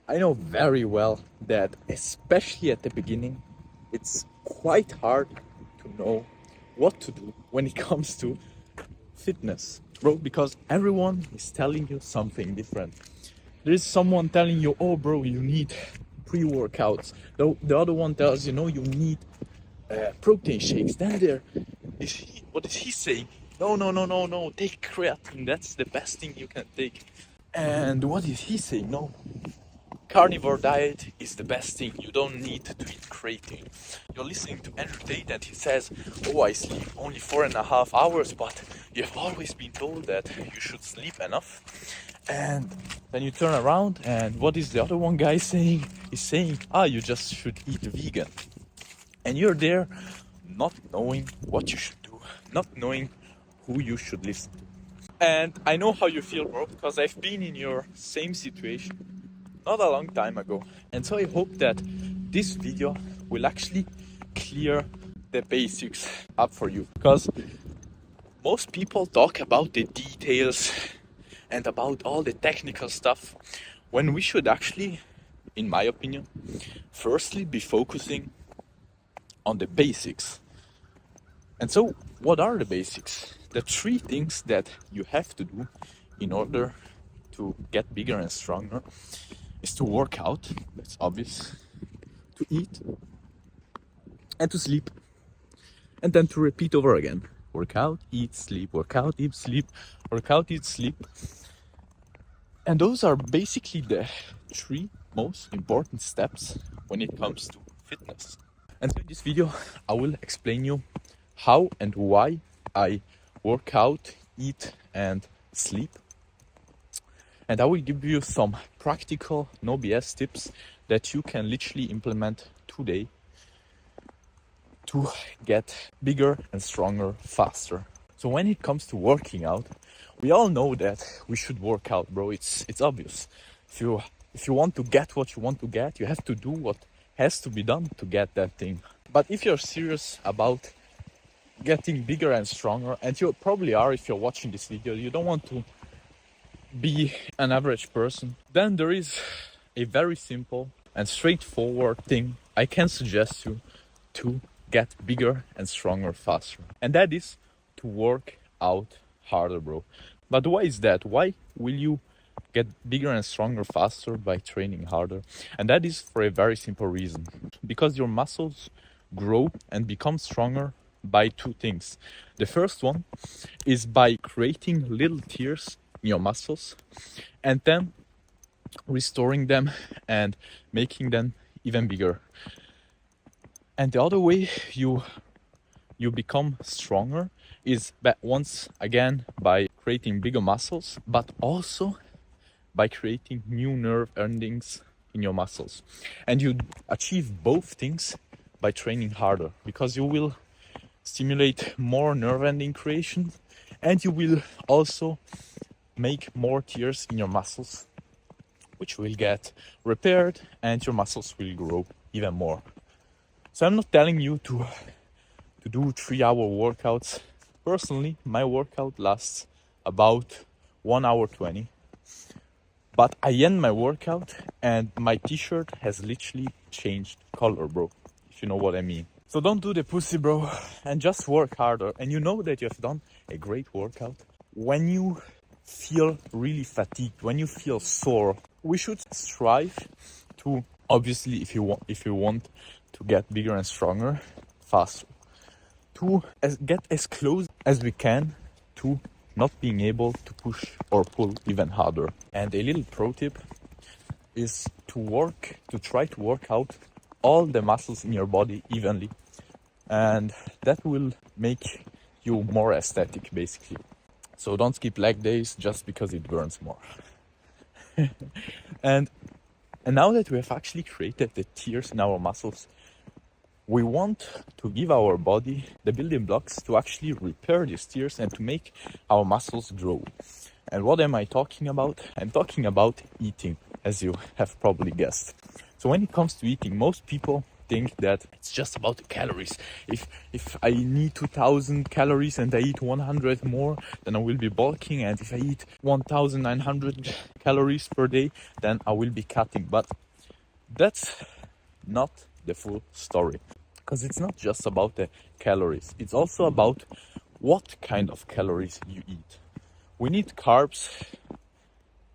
I know very well that, especially at the beginning, it's quite hard to know what to do when it comes to fitness, bro, because everyone is telling you something different. There is someone telling you, oh, bro, you need pre-workouts. The other one tells you, no, you need protein shakes. Then what is he saying? No, no, no, no, no, take creatine. That's the best thing you can take. And what is he saying? No, carnivore diet is the best thing. You don't need to eat creatine. You're listening to Andrew Tate and he says, oh, I sleep only 4.5 hours, but you've always been told that you should sleep enough. And then you turn around and what is the other one guy saying? He's saying, you just should eat vegan. And you're there not knowing what you should do, not knowing who you should listen to. And I know how you feel, bro, because I've been in your same situation not a long time ago. And so I hope that this video will actually clear the basics up for you. Because most people talk about the details and about all the technical stuff when we should actually, in my opinion, firstly be focusing on the basics. And so what are the basics? The three things that you have to do in order to get bigger and stronger is to work out, that's obvious, to eat, and to sleep. And then to repeat over again. Work out, eat, sleep, work out, eat, sleep, work out, eat, sleep. And those are basically the three most important steps when it comes to fitness. And so in this video, I will explain you how and why I work out, eat, and sleep. And I will give you some practical, no BS tips that you can literally implement today to get bigger and stronger faster. So when it comes to working out, we all know that we should work out, bro. It's obvious. If you want to get what you want to get, you have to do what has to be done to get that thing. But if you're serious about getting bigger and stronger, and you probably are if you're watching this video, you don't want to be an average person, then there is a very simple and straightforward thing I can suggest you to get bigger and stronger faster. And that is to work out harder, bro. But why is that? Why will you get bigger and stronger faster by training harder? And that is for a very simple reason. Because your muscles grow and become stronger by two things. The first one is by creating little tears in your muscles and then restoring them and making them even bigger. And the other way you become stronger is once again by creating bigger muscles, but also by creating new nerve endings in your muscles. And you achieve both things by training harder, because you will stimulate more nerve ending creation and you will also make more tears in your muscles, which will get repaired and your muscles will grow even more. So I'm not telling you to do 3-hour workouts. Personally, my workout lasts about 1 hour 20. But I end my workout and my t-shirt has literally changed color, bro. If you know what I mean. So don't do the pussy, bro, and just work harder. And you know that you have done a great workout when you feel really fatigued, when you feel sore. We should strive to, obviously, if you want to get bigger and stronger faster, to get as close as we can to not being able to push or pull even harder. And a little pro tip is to try to work out all the muscles in your body evenly, and that will make you more aesthetic, basically. So don't skip leg days just because it burns more. and now that we have actually created the tears in our muscles, we want to give our body the building blocks to actually repair these tears and to make our muscles grow. And what am I talking about? I'm talking about eating, as you have probably guessed. So when it comes to eating, most people think that it's just about the calories. If I need 2000 calories and I eat 100 more, then I will be bulking, and if I eat 1900 calories per day, then I will be cutting. But that's not the full story, because it's not just about the calories, it's also about what kind of calories you eat. We need carbs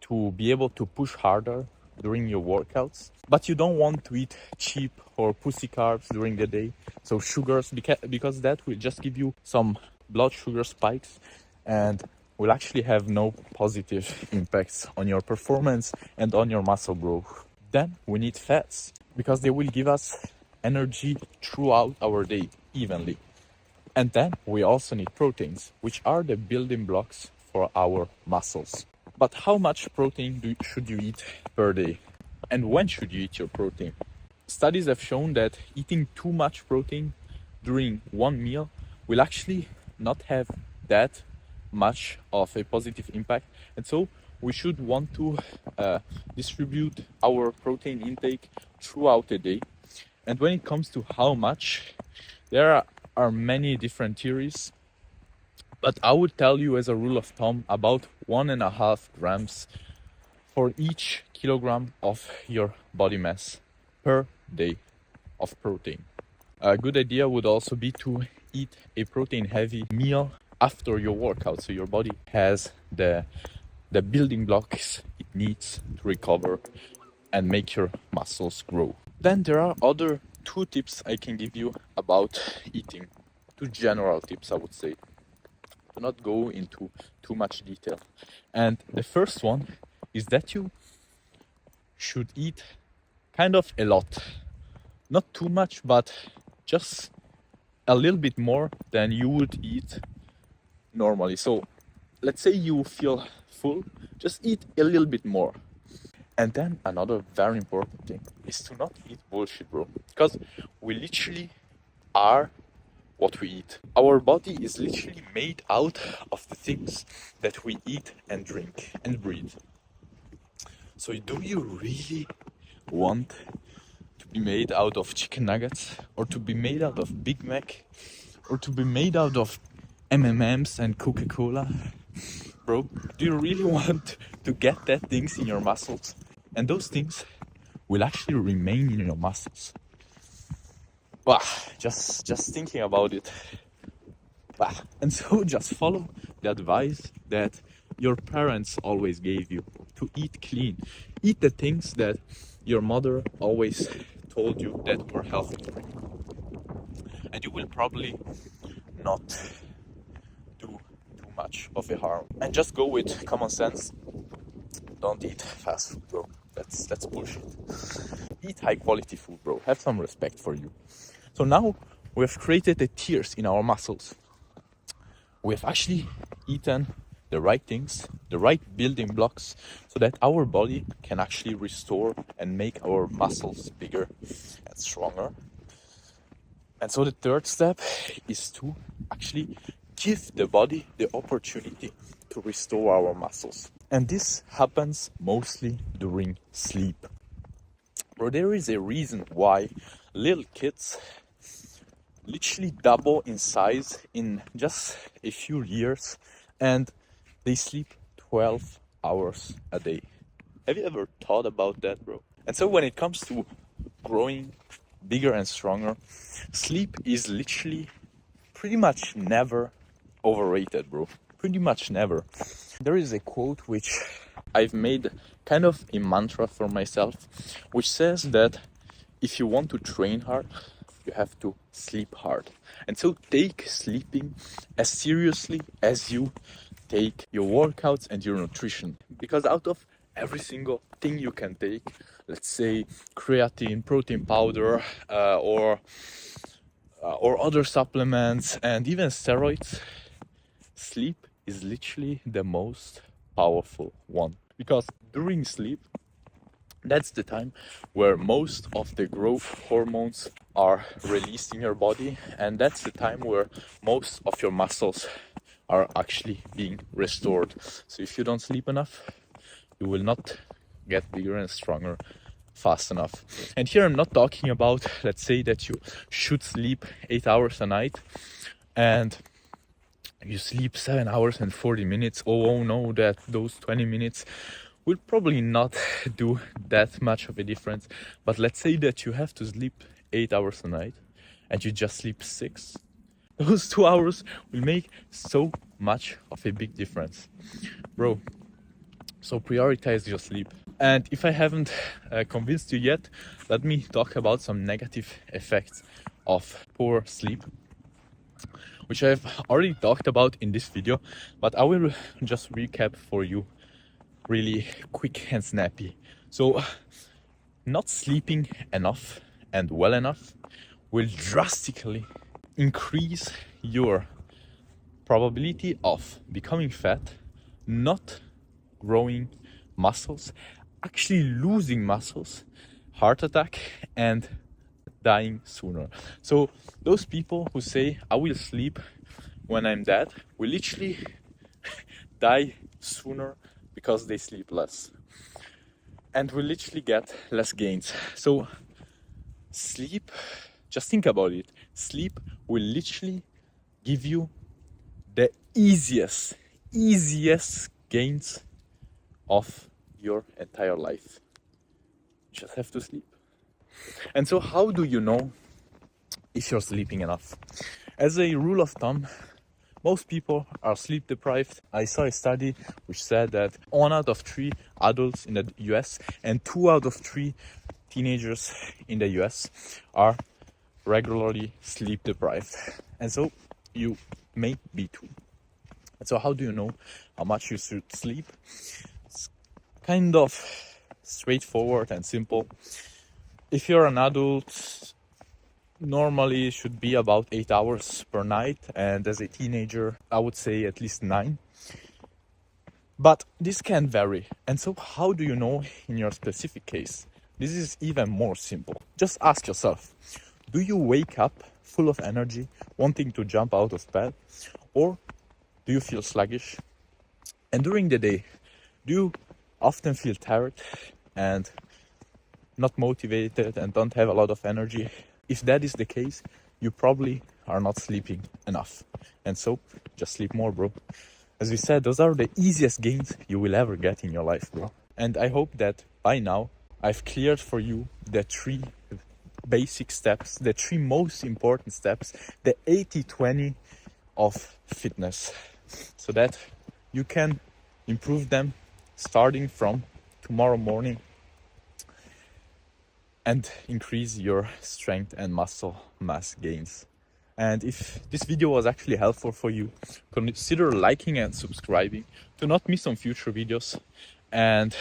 to be able to push harder during your workouts, but you don't want to eat cheap or pussy carbs during the day, so sugars, because that will just give you some blood sugar spikes and will actually have no positive impacts on your performance and on your muscle growth. Then we need fats, because they will give us energy throughout our day evenly. And then we also need proteins, which are the building blocks for our muscles. But how much protein should you eat per day? And when should you eat your protein? Studies have shown that eating too much protein during one meal will actually not have that much of a positive impact. And so we should want to distribute our protein intake throughout the day. And when it comes to how much, there are many different theories. But I would tell you, as a rule of thumb, about 1.5 grams for each kilogram of your body mass per day of protein. A good idea would also be to eat a protein-heavy meal after your workout, so your body has the building blocks it needs to recover and make your muscles grow. Then there are other 2 tips I can give you about eating. 2 general tips, I would say. Do not go into too much detail. And the first one is that you should eat kind of a lot. Not too much, but just a little bit more than you would eat normally. So let's say you feel full, just eat a little bit more. And then another very important thing is to not eat bullshit, bro. Because we literally are what we eat. Our body is literally made out of the things that we eat and drink and breathe. So do you really want to be made out of chicken nuggets, or to be made out of Big Mac, or to be made out of M&Ms and Coca-Cola? Bro, do you really want to get that things in your muscles? And those things will actually remain in your muscles. Wow, just thinking about it. Wow. And so just follow the advice that your parents always gave you, to eat clean. Eat the things that your mother always told you that were healthy for you. And you will probably not do too much of a harm. And just go with common sense. Don't eat fast food, bro. That's bullshit. Eat high quality food, bro. Have some respect for you. So now we have created the tiers in our muscles. We have actually eaten the right things, the right building blocks, so that our body can actually restore and make our muscles bigger and stronger. And so the third step is to actually give the body the opportunity to restore our muscles. And this happens mostly during sleep. Bro, there is a reason why little kids literally double in size in just a few years, and they sleep 12 hours a day. Have you ever thought about that, bro? And so when it comes to growing bigger and stronger, sleep is literally pretty much never overrated, bro. Pretty much never. There is a quote which I've made kind of a mantra for myself, which says that if you want to train hard, you have to sleep hard. And so take sleeping as seriously as you take your workouts and your nutrition. Because out of every single thing you can take, let's say creatine, protein powder, or other supplements, and even steroids, sleep is literally the most powerful one. Because during sleep, that's the time where most of the growth hormones are released in your body, and that's the time where most of your muscles are actually being restored. So if you don't sleep enough, you will not get bigger and stronger fast enough. And here I'm not talking about, let's say that you should sleep 8 hours a night and you sleep 7 hours and 40 minutes. Oh no, that those 20 minutes will probably not do that much of a difference. But let's say that you have to sleep 8 hours a night and you just sleep 6. Those 2 hours will make so much of a big difference, bro. So prioritize your sleep. And if I haven't convinced you yet, let me talk about some negative effects of poor sleep, which I've already talked about in this video, but I will just recap for you really quick and snappy. So not sleeping enough and well enough will drastically increase your probability of becoming fat, not growing muscles, actually losing muscles, heart attack, and dying sooner. So those people who say I will sleep when I'm dead will literally die sooner because they sleep less and will literally get less gains. So sleep, just think about it, sleep will literally give you the easiest gains of your entire life. You just have to sleep. And so how do you know if you're sleeping enough? As a rule of thumb, most people are sleep deprived. I saw a study which said that 1 out of 3 adults in the US and 2 out of 3 teenagers in the US are regularly sleep deprived. And so you may be too. And so how do you know how much you should sleep? It's kind of straightforward and simple. If you're an adult, normally it should be about 8 hours per night, and as a teenager I would say at least 9, but this can vary. And so how do you know in your specific case? This is even more simple. Just ask yourself, do you wake up full of energy, wanting to jump out of bed, or do you feel sluggish? And during the day, do you often feel tired and not motivated and don't have a lot of energy? If that is the case, you probably are not sleeping enough. And so just sleep more, bro. As we said, those are the easiest gains you will ever get in your life, bro. And I hope that by now I've cleared for you the 3 basic steps, the 3 most important steps, the 80-20 of fitness, so that you can improve them starting from tomorrow morning and increase your strength and muscle mass gains. And if this video was actually helpful for you, consider liking and subscribing to not miss on future videos. And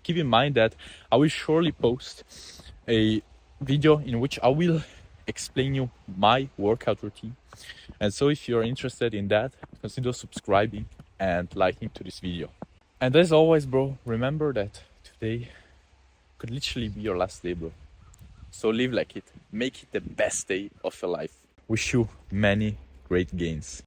keep in mind that I will surely post a video in which I will explain you my workout routine. And so if you're interested in that, consider subscribing and liking to this video. And as always, bro, remember that today could literally be your last day, bro. So live like it. Make it the best day of your life. Wish you many great gains.